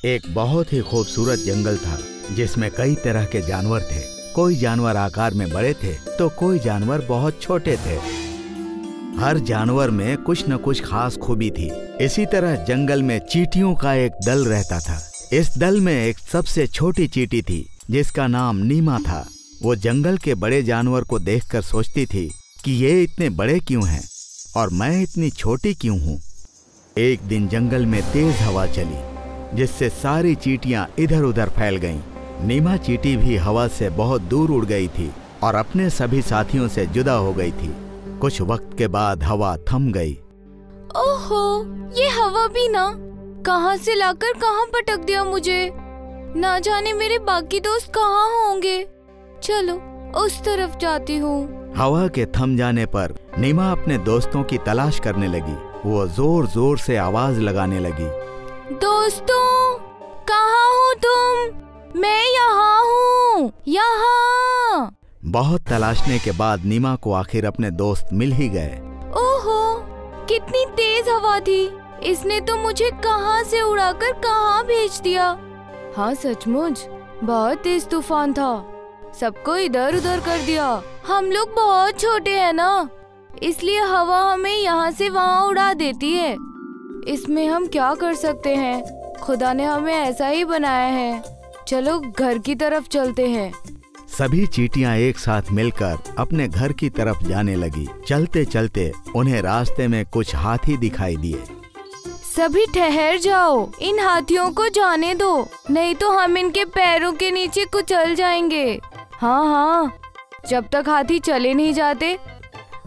एक बहुत ही खूबसूरत जंगल था जिसमें कई तरह के जानवर थे। कोई जानवर आकार में बड़े थे तो कोई जानवर बहुत छोटे थे। हर जानवर में कुछ न कुछ खास खूबी थी। इसी तरह जंगल में चींटियों का एक दल रहता था। इस दल में एक सबसे छोटी चींटी थी जिसका नाम नीमा था। वो जंगल के बड़े जानवर को देखकर सोचती थी कि ये इतने बड़े क्यों हैं और मैं इतनी छोटी क्यों हूँ। एक दिन जंगल में तेज हवा चली जिससे सारी चींटियां इधर उधर फैल गईं। नीमा चींटी भी हवा से बहुत दूर उड़ गई थी और अपने सभी साथियों से जुदा हो गई थी। कुछ वक्त के बाद हवा थम गई। ओहो, ये हवा भी ना कहाँ से लाकर कहाँ पटक दिया मुझे। ना जाने मेरे बाकी दोस्त कहाँ होंगे। चलो उस तरफ जाती हूँ। हवा के थम जाने पर नीमा अपने दोस्तों की तलाश करने लगी। वो जोर जोर से आवाज लगाने लगी, दोस्तों कहाँ हो तुम? मैं यहाँ हूँ, यहाँ। बहुत तलाशने के बाद नीमा को आखिर अपने दोस्त मिल ही गए। ओहो, कितनी तेज हवा थी। इसने तो मुझे कहाँ से उड़ाकर कहाँ भेज दिया। हाँ सचमुच बहुत तेज तूफान था, सबको इधर उधर कर दिया। हम लोग बहुत छोटे हैं ना, इसलिए हवा हमें यहाँ से वहाँ उड़ा देती है। इसमें हम क्या कर सकते हैं, खुदा ने हमें ऐसा ही बनाया है। चलो घर की तरफ चलते हैं। सभी चींटियां एक साथ मिलकर अपने घर की तरफ जाने लगी। चलते चलते उन्हें रास्ते में कुछ हाथी दिखाई दिए। सभी ठहर जाओ, इन हाथियों को जाने दो, नहीं तो हम इनके पैरों के नीचे कुचल जाएंगे। हाँ हाँ, जब तक हाथी चले नहीं जाते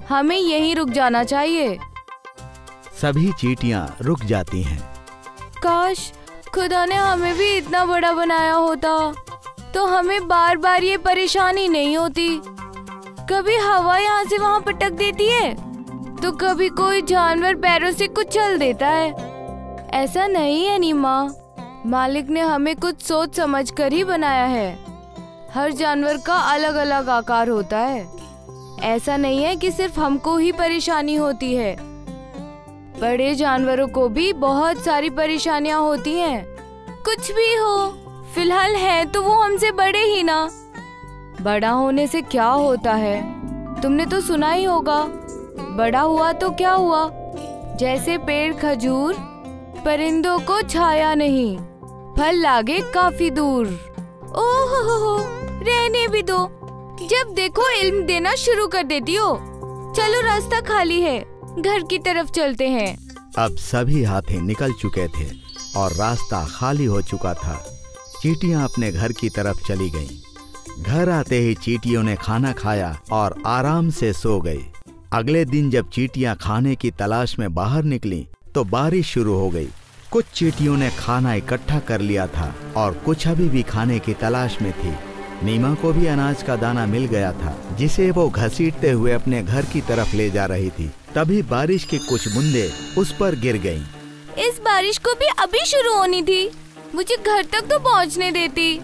हमें यहीं रुक जाना चाहिए। सभी चींटियां रुक जाती हैं। काश खुदा ने हमें भी इतना बड़ा बनाया होता तो हमें बार बार ये परेशानी नहीं होती। कभी हवा यहाँ से वहाँ पटक देती है तो कभी कोई जानवर पैरों से कुचल देता है। ऐसा नहीं है नीमा, मालिक ने हमें कुछ सोच समझ कर ही बनाया है। हर जानवर का अलग अलग आकार होता है। ऐसा नहीं है कि सिर्फ हमको ही परेशानी होती है, बड़े जानवरों को भी बहुत सारी परेशानियां होती हैं। कुछ भी हो, फिलहाल है तो वो हमसे बड़े ही ना। बड़ा होने से क्या होता है, तुमने तो सुना ही होगा, बड़ा हुआ तो क्या हुआ। जैसे पेड़ खजूर, परिंदों को छाया नहीं, फल लागे काफी दूर। ओहो, रहने भी दो, जब देखो इल्म देना शुरू कर देती हो। चलो रास्ता खाली है, घर की तरफ चलते हैं। अब सभी हाथी निकल चुके थे और रास्ता खाली हो चुका था। चींटियां अपने घर की तरफ चली गईं। घर आते ही चींटियों ने खाना खाया और आराम से सो गई। अगले दिन जब चींटियां खाने की तलाश में बाहर निकली तो बारिश शुरू हो गई। कुछ चींटियों ने खाना इकट्ठा कर लिया था और कुछ अभी भी खाने की तलाश में थी। नीमा को भी अनाज का दाना मिल गया था जिसे वो घसीटते हुए अपने घर की तरफ ले जा रही थी। तभी बारिश की कुछ बूंदें उस पर गिर गईं। इस बारिश को भी अभी शुरू होनी थी, मुझे घर तक तो पहुंचने देती।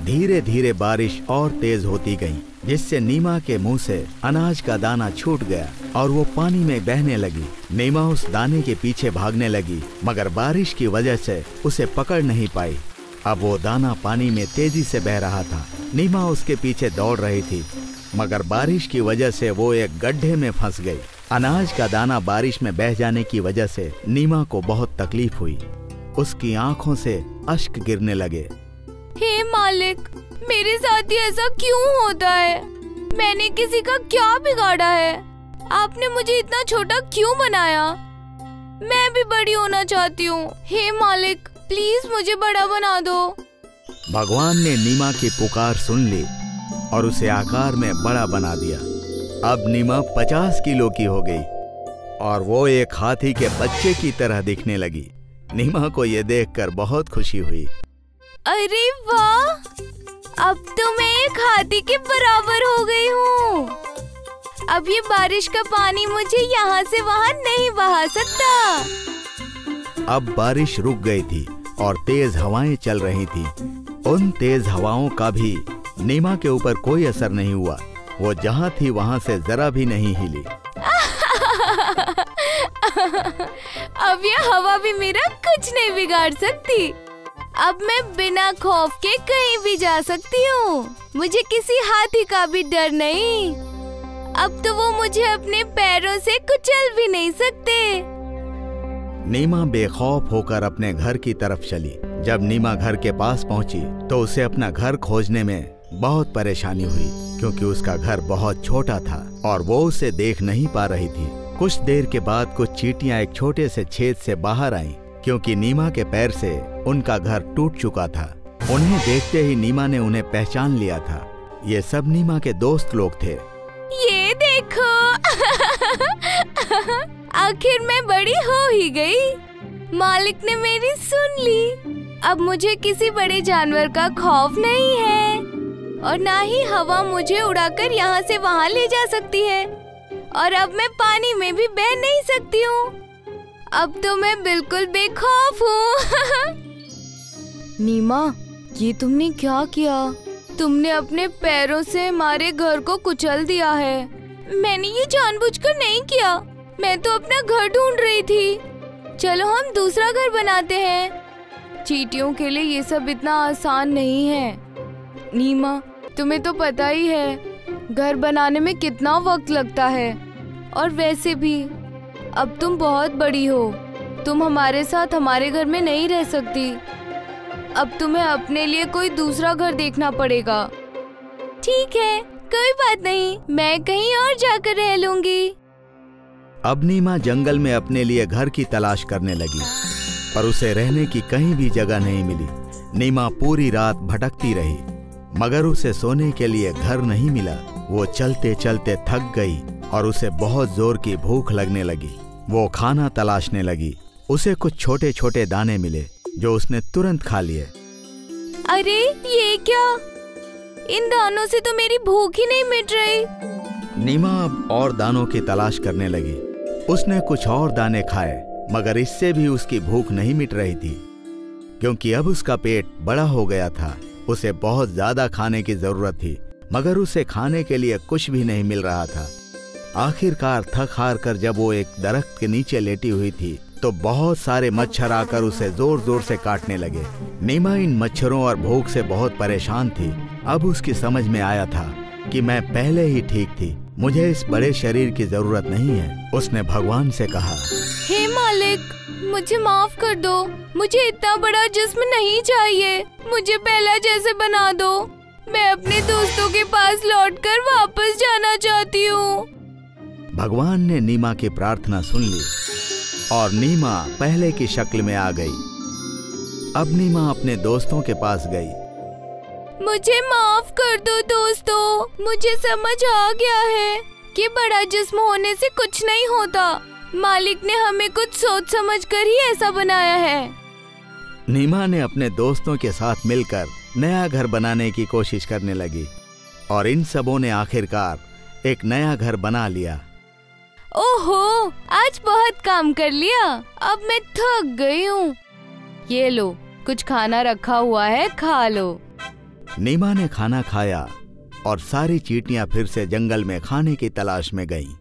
धीरे धीरे बारिश और तेज होती गई जिससे नीमा के मुंह से अनाज का दाना छूट गया और वो पानी में बहने लगी। नीमा उस दाने के पीछे भागने लगी मगर बारिश की वजह से उसे पकड़ नहीं पाई। अब वो दाना पानी में तेजी से बह रहा था। नीमा उसके पीछे दौड़ रही थी मगर बारिश की वजह से वो एक गड्ढे में फंस गई। अनाज का दाना बारिश में बह जाने की वजह से नीमा को बहुत तकलीफ हुई। उसकी आंखों से अश्क गिरने लगे। हे मालिक, मेरे साथ ही ऐसा क्यों होता है? मैंने किसी का क्या बिगाड़ा है? आपने मुझे इतना छोटा क्यों बनाया? मैं भी बड़ी होना चाहती हूँ। हे मालिक, प्लीज मुझे बड़ा बना दो। भगवान ने नीमा की पुकार सुन ली और उसे आकार में बड़ा बना दिया। अब नीमा 50 किलो की हो गई और वो एक हाथी के बच्चे की तरह दिखने लगी। नीमा को ये देखकर बहुत खुशी हुई। अरे वाह, अब तो मैं एक हाथी के बराबर हो गई हूँ। अब ये बारिश का पानी मुझे यहाँ से वहाँ नहीं बहा सकता। अब बारिश रुक गई थी और तेज हवाएं चल रही थी। उन तेज हवाओं का भी नीमा के ऊपर कोई असर नहीं हुआ। वो जहाँ थी वहाँ से जरा भी नहीं हिली। अब ये हवा भी मेरा कुछ नहीं बिगाड़ सकती। अब मैं बिना खौफ के कहीं भी जा सकती हूँ। मुझे किसी हाथी का भी डर नहीं। अब तो वो मुझे अपने पैरों से कुचल भी नहीं सकते। नीमा बेखौफ होकर अपने घर की तरफ चली। जब नीमा घर के पास पहुंची तो उसे अपना घर खोजने में बहुत परेशानी हुई, क्योंकि उसका घर बहुत छोटा था और वो उसे देख नहीं पा रही थी। कुछ देर के बाद कुछ चींटियां एक छोटे से छेद से बाहर आईं, क्योंकि नीमा के पैर से उनका घर टूट चुका था। उन्हें देखते ही नीमा ने उन्हें पहचान लिया था। ये सब नीमा के दोस्त लोग थे। ये देखो आखिर मैं बड़ी हो ही गई। मालिक ने मेरी सुन ली। अब मुझे किसी बड़े जानवर का खौफ नहीं है और ना ही हवा मुझे उड़ाकर यहाँ से वहाँ ले जा सकती है। और अब मैं पानी में भी बह नहीं सकती हूँ। अब तो मैं बिल्कुल बेखौफ हूँ। नीमा, ये तुमने क्या किया? तुमने अपने पैरों से हमारे घर को कुचल दिया है। मैंने ये जानबूझकर नहीं किया। मैं तो अपना घर ढूंढ रही थी। चलो हम दूसरा घर बनाते हैं। चींटियों के लिए ये सब इतना आसान नहीं है। नीमा, तुम्हें तो पता ही है घर बनाने में कितना वक्त लगता है। और वैसे भी अब तुम बहुत बड़ी हो। तुम हमारे साथ हमारे घर में नहीं रह सकती। अब तुम्हें अपने लिए कोई दूसरा घर देखना पड़ेगा। ठीक है, कोई बात नहीं, मैं कहीं और जाकर रह लूंगी। अब नीमा जंगल में अपने लिए घर की तलाश करने लगी, पर उसे रहने की कहीं भी जगह नहीं मिली। नीमा पूरी रात भटकती रही, मगर उसे सोने के लिए घर नहीं मिला। वो चलते चलते थक गई और उसे बहुत जोर की भूख लगने लगी। वो खाना तलाशने लगी। उसे कुछ छोटे छोटे दाने मिले जो उसने तुरंत खा लिए। अरे ये क्या? इन दानों से तो मेरी भूख ही नहीं मिट रही। नीमा अब और दानों की तलाश करने लगी। उसने कुछ और दाने खाए, मगर इससे भी उसकी भूख नहीं मिट रही थी, क्योंकि अब उसका पेट बड़ा हो गया था। उसे बहुत ज्यादा खाने की जरूरत थी, मगर उसे खाने के लिए कुछ भी नहीं मिल रहा था। आखिरकार थक हार कर जब वो एक दरख्त के नीचे लेटी हुई थी तो बहुत सारे मच्छर आकर उसे जोर जोर से काटने लगे। नीमा इन मच्छरों और भूख से बहुत परेशान थी। अब उसकी समझ में आया था कि मैं पहले ही ठीक थी, मुझे इस बड़े शरीर की जरूरत नहीं है। उसने भगवान से कहा, हे मालिक, मुझे माफ कर दो। मुझे इतना बड़ा जिस्म नहीं चाहिए। मुझे पहला जैसे बना दो। मैं अपने दोस्तों के पास लौटकर वापस जाना चाहती हूँ। भगवान ने नीमा की प्रार्थना सुन ली और नीमा पहले की शक्ल में आ गई। अब नीमा अपने दोस्तों के पास गई। मुझे माफ कर दो दोस्तों। मुझे समझ आ गया है कि बड़ा जिस्म होने से कुछ नहीं होता। मालिक ने हमें कुछ सोच समझ कर ही ऐसा बनाया है। नीमा ने अपने दोस्तों के साथ मिलकर नया घर बनाने की कोशिश करने लगी और इन सबों ने आखिरकार एक नया घर बना लिया। ओहो, आज बहुत काम कर लिया। अब मैं थक गई हूँ। ये लो, कुछ खाना रखा हुआ है, खा लो। नीमा ने खाना खाया और सारी चींटियां फिर से जंगल में खाने की तलाश में गईं।